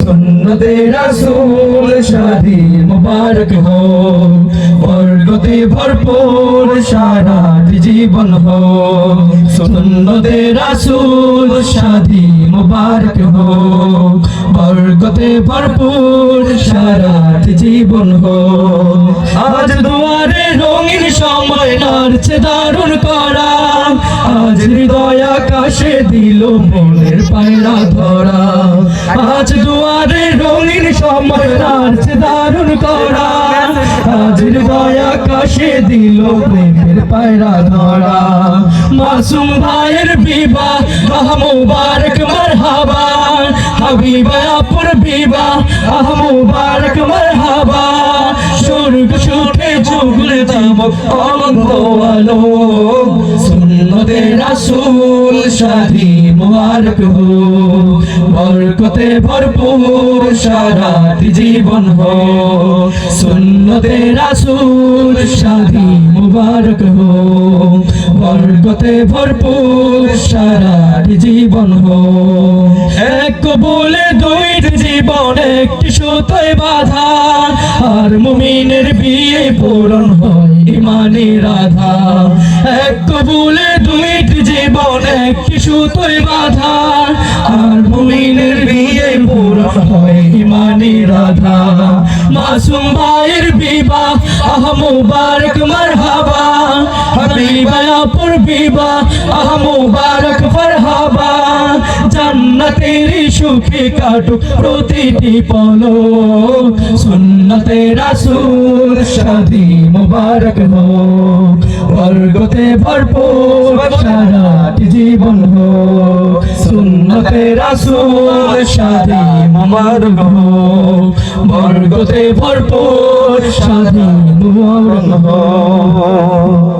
সুন্নতে রাসূল শাদি মুবারক হো বরকতে ভরপুর সারাটি জীবন হো সুন্নতে রাসূল শাদি মুবারক হো বরকতে ভরপুর সারাটি জীবন হো আজ দুয়ারে রঙিন সময় নাড়ছে দারুণ করা আজ হৃদয় আকাশে দিল মনের পায়রা ধরা আজ দুয়ারে রঙিন সময় নাড়ছে দারুণ করা আজ হৃদয় আকাশে দিল প্রেমের পায়রা ধরা মাসুম ভাইয়ের বিবাহ মুবারক মারহাবা হাবিবা আপুর বিবাহ মুবারক মারহাবা স্বর্গ সুখে যুগলে দামক অনন্ত আলো সুন্নতে রাসূল শাদি মুবারক হো বরকতে ভরপুর সারাটি জীবন হো সুন্নতে রাসূল শাদি মুবারক হো বরকতে ভরপুর সারাটি জীবন হো এক কবুলে দুইটি জীবন একটি সুতোয় বাঁধা আর মুমিনের বিয়ে পূরণ হয় ইমানের রাধা এক কবুলে দুইটি জীবন একটি সুতোয় বাঁধা আর মুমিনের বিয়ে পূরণ হয় ইমানের রাধা মাসুম ভাইয়ের বিবাহ মুবারক মারহাবা হাবিবা আপুর বিবাহ মুবারক মারহাবা জান্নাতের সুখে কাটুক প্রতিটি পলো সুন্নতে রাসূল শাদি মুবারক হো বরকতে ভরপুর সারাটি জীবন হো সুন্নতে রাসূল শাদি মুবারক হো বরকতে ভরপুর শাদি মুবারক হো